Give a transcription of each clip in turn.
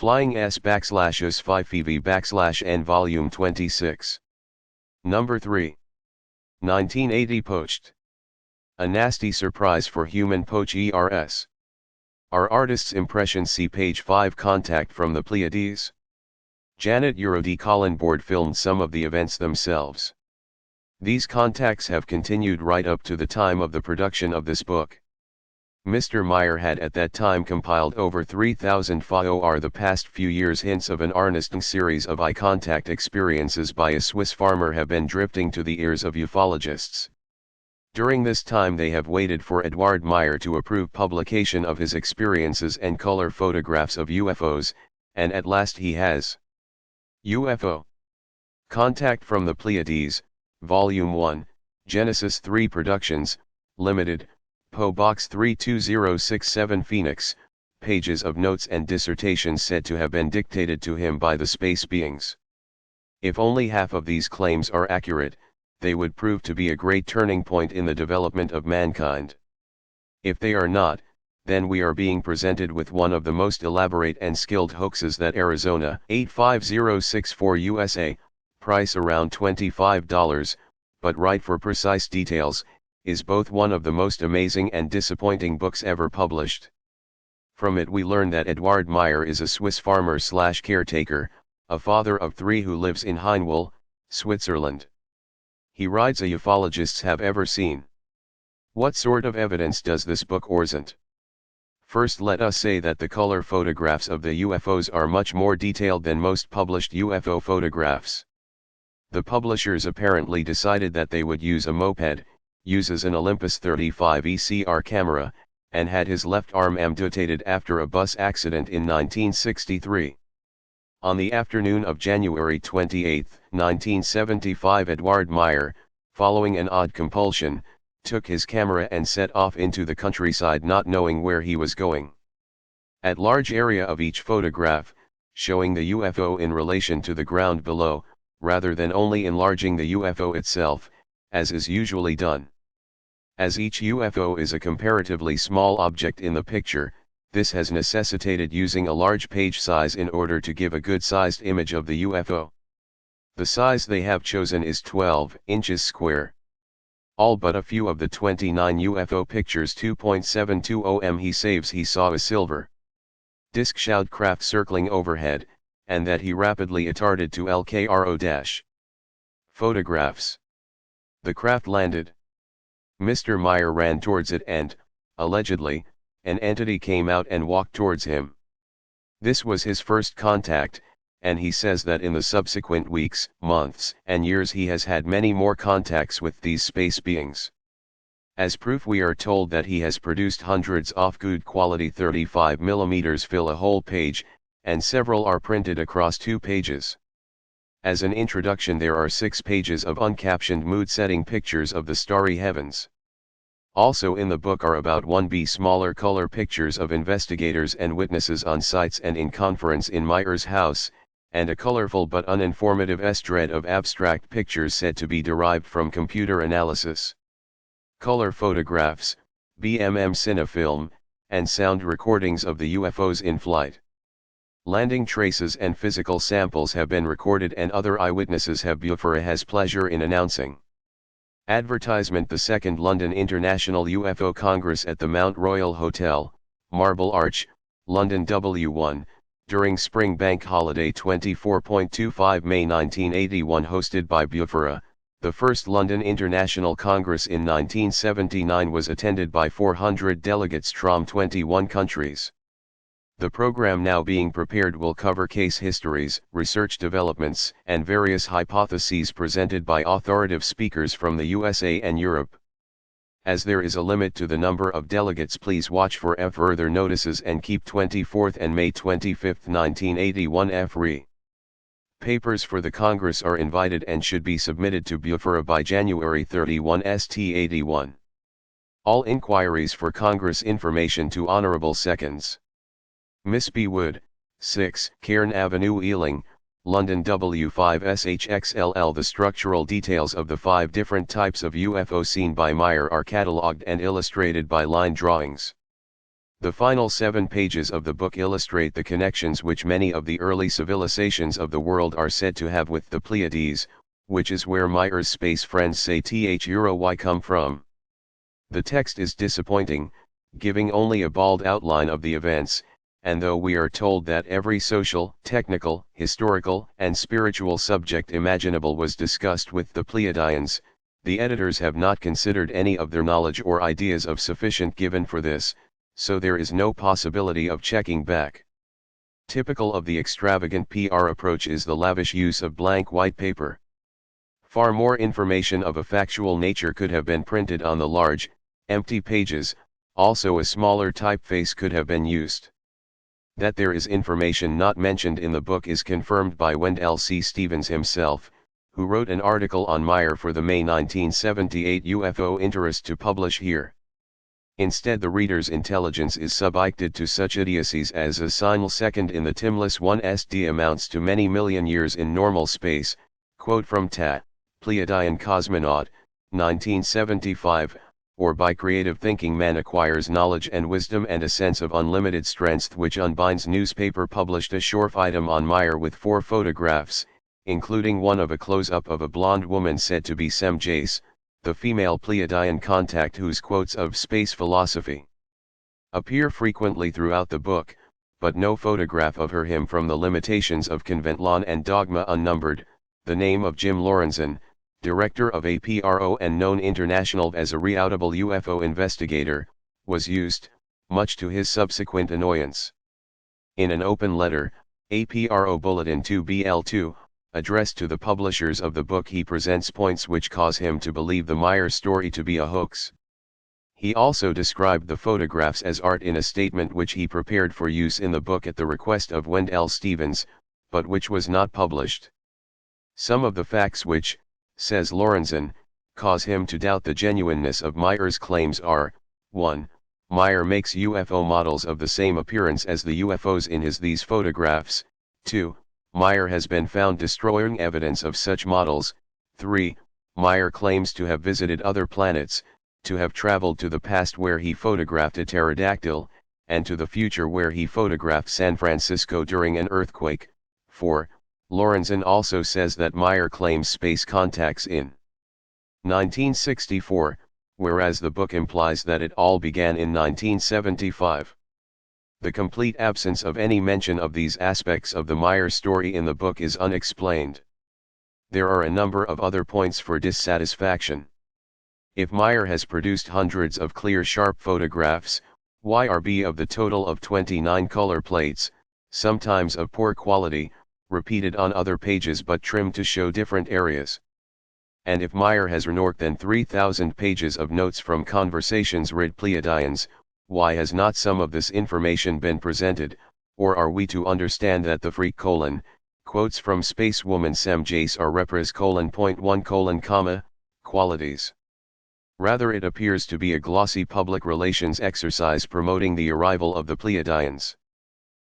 Flying S/us 5EV/N Volume 26. Number 3. 1980 Poached. A nasty surprise for human poachers. Our artist's impression. See page 5. Contact from the Pleiades. Janet Urodi Colin Board filmed some of the events themselves. These contacts have continued right up to the time of the production of this book. Mr. Meier had at that time compiled over 3,000 for the past few years. Hints of an earnest series of eye contact experiences by a Swiss farmer have been drifting to the ears of ufologists. During this time they have waited for Edward Meier to approve publication of his experiences and color photographs of UFOs, and at last he has. UFO. Contact from the Pleiades, Volume 1, Genesis 3 Productions, Limited, PO Box 32067 Phoenix, pages of notes and dissertations said to have been dictated to him by the space beings. If only half of these claims are accurate, they would prove to be a great turning point in the development of mankind. If they are not, then we are being presented with one of the most elaborate and skilled hoaxes that Arizona 85064 USA, price around $25, but write for precise details, is both one of the most amazing and disappointing books ever published. From it we learn that Edward Meier is a Swiss farmer/caretaker, a father of 3 who lives in Heinwil, Switzerland. He rides a ufologists have ever seen. What sort of evidence does this book present? First, let us say that the color photographs of the UFOs are much more detailed than most published UFO photographs. The publishers apparently decided that they would use a moped, uses an Olympus 35 ECR camera, and had his left arm amputated after a bus accident in 1963. On the afternoon of January 28, 1975, Edward Meier, following an odd compulsion, took his camera and set off into the countryside, not knowing where he was going. At large area of each photograph, showing the UFO in relation to the ground below, rather than only enlarging the UFO itself, as is usually done. As each UFO is a comparatively small object in the picture, this has necessitated using a large page size in order to give a good-sized image of the UFO. The size they have chosen is 12 inches square. All but a few of the 29 UFO pictures 2.72 m he saw a silver disc shroud craft circling overhead, and that he rapidly attarded to LKRO- photographs. The craft landed. Mr. Meier ran towards it and, allegedly, an entity came out and walked towards him. This was his first contact, and he says that in the subsequent weeks, months, and years he has had many more contacts with these space beings. As proof we are told that he has produced hundreds of good quality 35mm fill a whole page, and several are printed across 2 pages. As an introduction, there are 6 pages of uncaptioned mood-setting pictures of the starry heavens. Also in the book are about 1b smaller color pictures of investigators and witnesses on sites and in conference in Meier's house, and a colorful but uninformative dread of abstract pictures said to be derived from computer analysis. Color photographs, BMM cinefilm, and sound recordings of the UFOs in flight. Landing traces and physical samples have been recorded, and other eyewitnesses have has pleasure in announcing. Advertisement: the 2nd London International UFO Congress at the Mount Royal Hotel, Marble Arch, London W1, during Spring Bank Holiday 24.25 May 1981, hosted by Bufora. The first London International Congress in 1979 was attended by 400 delegates from 21 countries. The program now being prepared will cover case histories, research developments, and various hypotheses presented by authoritative speakers from the USA and Europe. As there is a limit to the number of delegates, please watch for further notices and keep 24th and May 25, 1981 free. Papers for the Congress are invited and should be submitted to Bufora by January 31 st81. All inquiries for Congress information to Honorable Seconds Miss B. Wood, 6, Cairn Avenue, Ealing, London W5SHXLL. The structural details of the 5 different types of UFO seen by Meier are catalogued and illustrated by line drawings. The final 7 pages of the book illustrate the connections which many of the early civilizations of the world are said to have with the Pleiades, which is where Meier's space friends say Euro come from. The text is disappointing, giving only a bald outline of the events, and though we are told that every social, technical, historical, and spiritual subject imaginable was discussed with the Pleiadians, the editors have not considered any of their knowledge or ideas of sufficient given for this, so there is no possibility of checking back. Typical of the extravagant PR approach is the lavish use of blank white paper. Far more information of a factual nature could have been printed on the large, empty pages, also a smaller typeface could have been used. That there is information not mentioned in the book is confirmed by Wendell C. Stevens himself, who wrote an article on Meier for the May 1978 UFO Interest to publish here. Instead, the reader's intelligence is subjected to such idiocies as a single second in the timless 1SD amounts to many million years in normal space. Quote from Ta, Pleiadian Cosmonaut, 1975, or by creative thinking man acquires knowledge and wisdom and a sense of unlimited strength which unbinds. Newspaper published a short item on Meier with 4 photographs, including one of a close-up of a blonde woman said to be Sem Jace, the female Pleiadian contact whose quotes of space philosophy appear frequently throughout the book, but no photograph of her him from the limitations of convention and dogma unnumbered. The name of Jim Lorenzen, director of APRO and known international as a redoubtable UFO investigator, was used, much to his subsequent annoyance. In an open letter, APRO Bulletin 2BL2, addressed to the publishers of the book, he presents points which cause him to believe the Meier story to be a hoax. He also described the photographs as art in a statement which he prepared for use in the book at the request of Wendell Stevens, but which was not published. Some of the facts which, says Lorenzen, cause him to doubt the genuineness of Meier's claims are: 1. Meier makes UFO models of the same appearance as the UFOs in these photographs. 2. Meier has been found destroying evidence of such models. 3. Meier claims to have visited other planets, to have traveled to the past where he photographed a pterodactyl, and to the future where he photographed San Francisco during an earthquake. 4. Lorenzen also says that Meier claims space contacts in 1964, whereas the book implies that it all began in 1975. The complete absence of any mention of these aspects of the Meier story in the book is unexplained. There are a number of other points for dissatisfaction. If Meier has produced hundreds of clear sharp photographs, why are B of the total of 29 color plates, sometimes of poor quality, repeated on other pages but trimmed to show different areas? And if Meier has more than 3,000 pages of notes from conversations with Pleiadians, why has not some of this information been presented, or are we to understand that the freak Colin, quotes from spacewoman Sem Jace are repres :1, qualities? Rather, it appears to be a glossy public relations exercise promoting the arrival of the Pleiadians.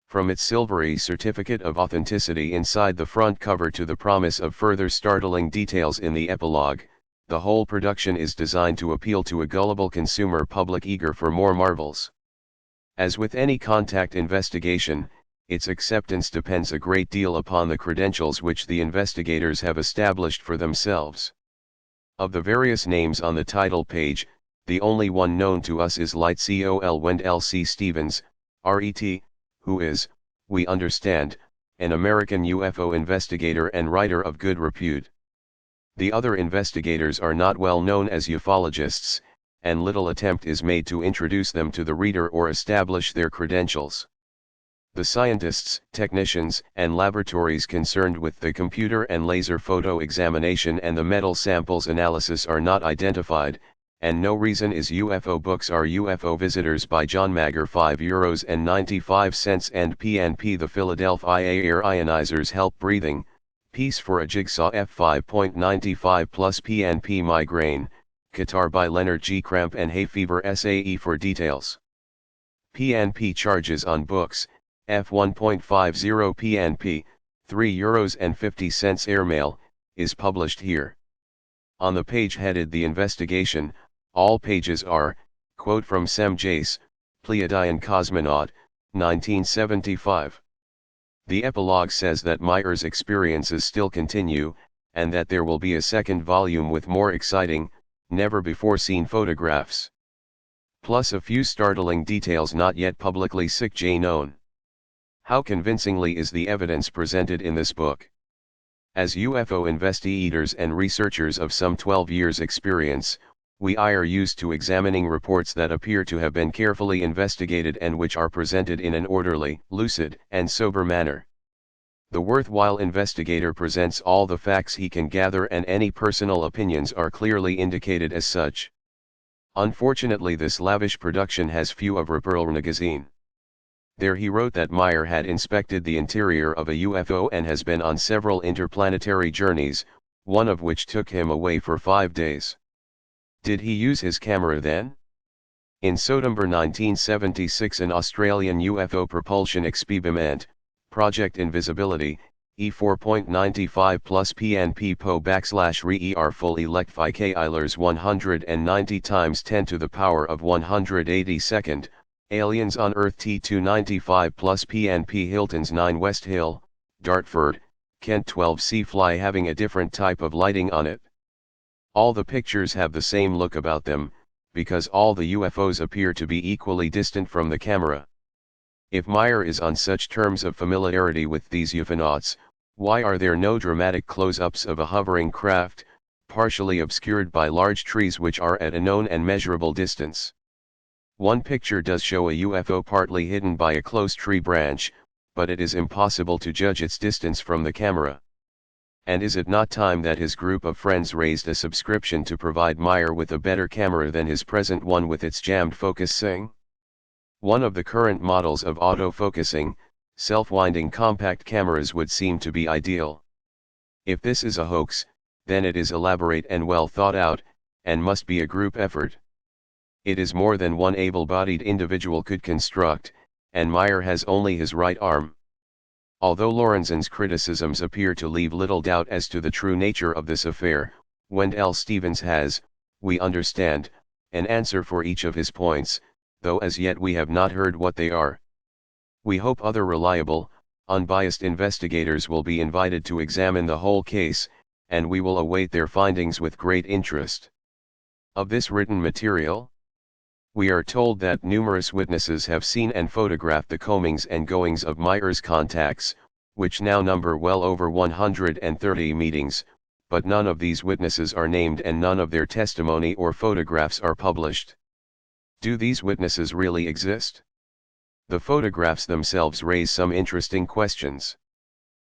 From its silvery certificate of authenticity inside the front cover to the promise of further startling details in the epilogue, the whole production is designed to appeal to a gullible consumer public eager for more marvels. As with any contact investigation, its acceptance depends a great deal upon the credentials which the investigators have established for themselves. Of the various names on the title page, the only one known to us is Light Col Wendell C. Stevens, RET, who is, we understand, an American UFO investigator and writer of good repute. The other investigators are not well known as ufologists, and little attempt is made to introduce them to the reader or establish their credentials. The scientists, technicians, and laboratories concerned with the computer and laser photo examination and the metal samples analysis are not identified, and no reason is. UFO books are UFO Visitors by John Mager €5.95 and PNP The Philadelphia Air Ionizers Help Breathing, Piece for a Jigsaw F5.95 plus PNP Migraine, Guitar by Leonard G. Cramp and Hay Fever SAE for details. PNP Charges on Books, F1.50 PNP, €3.50 Airmail, is published here. On the page headed The Investigation, all pages are, quote from Sem Jace, Pleiadian cosmonaut, 1975. The epilogue says that Meier's experiences still continue, and that there will be a second volume with more exciting, never-before-seen photographs. Plus a few startling details not yet publicly known. How convincingly is the evidence presented in this book? As UFO investigators and researchers of some 12 years' experience, we are used to examining reports that appear to have been carefully investigated and which are presented in an orderly, lucid, and sober manner. The worthwhile investigator presents all the facts he can gather, and any personal opinions are clearly indicated as such. Unfortunately, this lavish production has few of Reperl magazine. There he wrote that Meier had inspected the interior of a UFO and has been on several interplanetary journeys, one of which took him away for 5 days. Did he use his camera then? In September 1976, an Australian UFO propulsion experiment, Project Invisibility, E4.95 plus PNP PO /RER full electfi Eilers 190 times 10 to the power of 182nd, Aliens on Earth T295 plus PNP Hilton's 9 West Hill, Dartford, Kent 12C fly having a different type of lighting on it. All the pictures have the same look about them, because all the UFOs appear to be equally distant from the camera. If Meier is on such terms of familiarity with these ufonauts, why are there no dramatic close-ups of a hovering craft, partially obscured by large trees which are at a known and measurable distance? One picture does show a UFO partly hidden by a close tree branch, but it is impossible to judge its distance from the camera. And is it not time that his group of friends raised a subscription to provide Meier with a better camera than his present one with its jammed focusing? One of the current models of auto-focusing, self-winding compact cameras would seem to be ideal. If this is a hoax, then it is elaborate and well thought out, and must be a group effort. It is more than one able-bodied individual could construct, and Meier has only his right arm. Although Lorenzon's criticisms appear to leave little doubt as to the true nature of this affair, Wendell Stevens has, we understand, an answer for each of his points, though as yet we have not heard what they are. We hope other reliable, unbiased investigators will be invited to examine the whole case, and we will await their findings with great interest. Of this written material, we are told that numerous witnesses have seen and photographed the comings and goings of Meier's contacts, which now number well over 130 meetings, but none of these witnesses are named and none of their testimony or photographs are published. Do these witnesses really exist? The photographs themselves raise some interesting questions.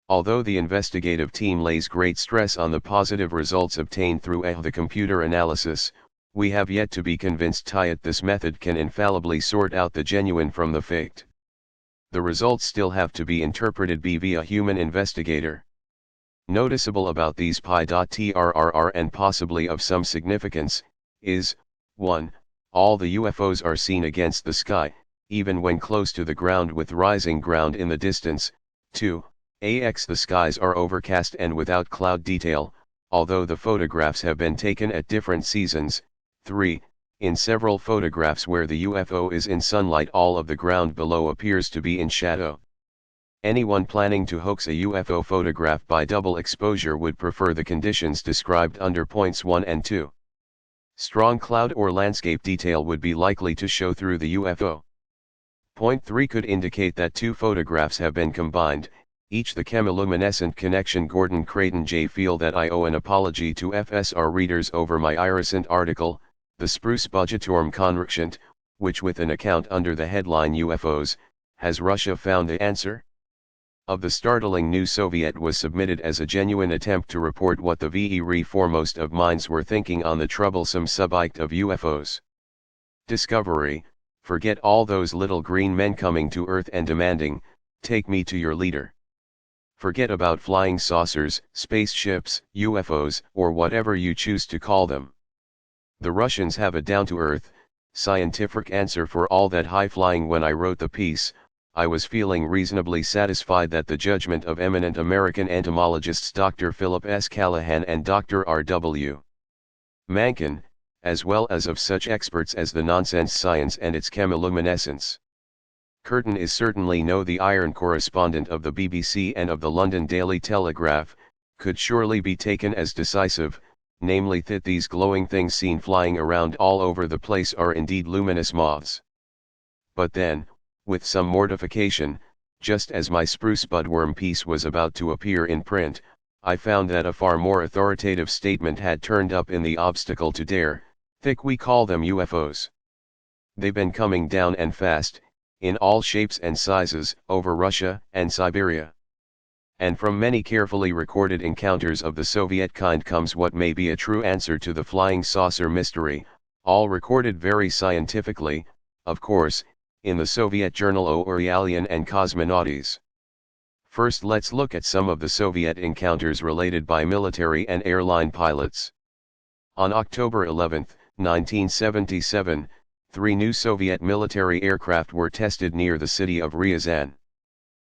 Although the investigative team lays great stress on the positive results obtained through the computer analysis, we have yet to be convinced that this method can infallibly sort out the genuine from the faked. The results still have to be interpreted via a human investigator. Noticeable about these pi.trrr and possibly of some significance, is, 1. All the UFOs are seen against the sky, even when close to the ground with rising ground in the distance. 2. The skies are overcast and without cloud detail, although the photographs have been taken at different seasons. 3. In several photographs where the UFO is in sunlight, all of the ground below appears to be in shadow. Anyone planning to hoax a UFO photograph by double exposure would prefer the conditions described under points 1 and 2. Strong cloud or landscape detail would be likely to show through the UFO. Point 3 could indicate that two photographs have been combined, each the chemiluminescent connection. Gordon Creighton J. feel that I owe an apology to FSR readers over my recent article, The Spruce Budgetorm Konrukshant, which with an account under the headline UFOs, Has Russia Found the Answer? Of the startling new Soviet was submitted as a genuine attempt to report what the very foremost of minds were thinking on the troublesome subject of UFOs. Discovery, forget all those little green men coming to Earth and demanding, take me to your leader. Forget about flying saucers, spaceships, UFOs, or whatever you choose to call them. The Russians have a down-to-earth, scientific answer for all that high-flying. When I wrote the piece, I was feeling reasonably satisfied that the judgment of eminent American entomologists Dr. Philip S. Callahan and Dr. R.W. Mankin, as well as of such experts as the nonsense science and its chemiluminescence. Curtin is certainly no the iron correspondent of the BBC and of the London Daily Telegraph, could surely be taken as decisive, namely that these glowing things seen flying around all over the place are indeed luminous moths. But then, with some mortification, just as my spruce budworm piece was about to appear in print, I found that a far more authoritative statement had turned up in the Obstacle to Dare, thick we call them UFOs. They've been coming down and fast, in all shapes and sizes, over Russia and Siberia. And from many carefully recorded encounters of the Soviet kind comes what may be a true answer to the flying saucer mystery, all recorded very scientifically, of course, in the Soviet journal O Uryalian and Cosmonauties. First let's look at some of the Soviet encounters related by military and airline pilots. On October 11, 1977, 3 new Soviet military aircraft were tested near the city of Ryazan.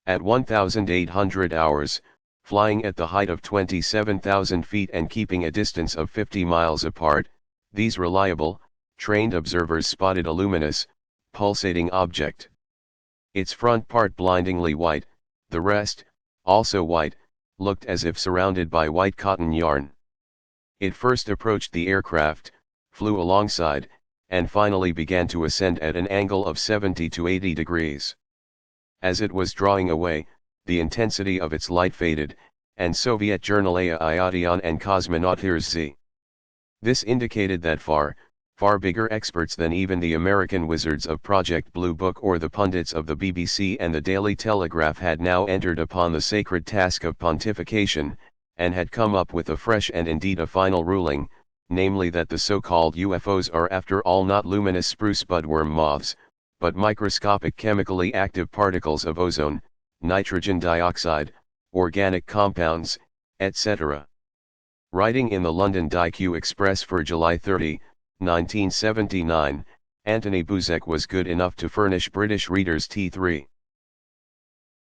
At 1,800 hours, flying at the height of 27,000 feet and keeping a distance of 50 miles apart, these reliable, trained observers spotted a luminous, pulsating object. Its front part blindingly white, the rest, also white, looked as if surrounded by white cotton yarn. It first approached the aircraft, flew alongside, and finally began to ascend at an angle of 70 to 80 degrees. As it was drawing away, the intensity of its light faded, and Soviet journal Pleiadians and Cosmonauts Z. This indicated that far bigger experts than even the American wizards of Project Blue Book or the pundits of the BBC and the Daily Telegraph had now entered upon the sacred task of pontification, and had come up with a fresh and indeed a final ruling, namely that the so-called UFOs are after all not luminous spruce budworm moths, but microscopic chemically active particles of ozone, nitrogen dioxide, organic compounds, etc. Writing in the London DIQ Express for July 30, 1979, Anthony Buzek was good enough to furnish British readers T3.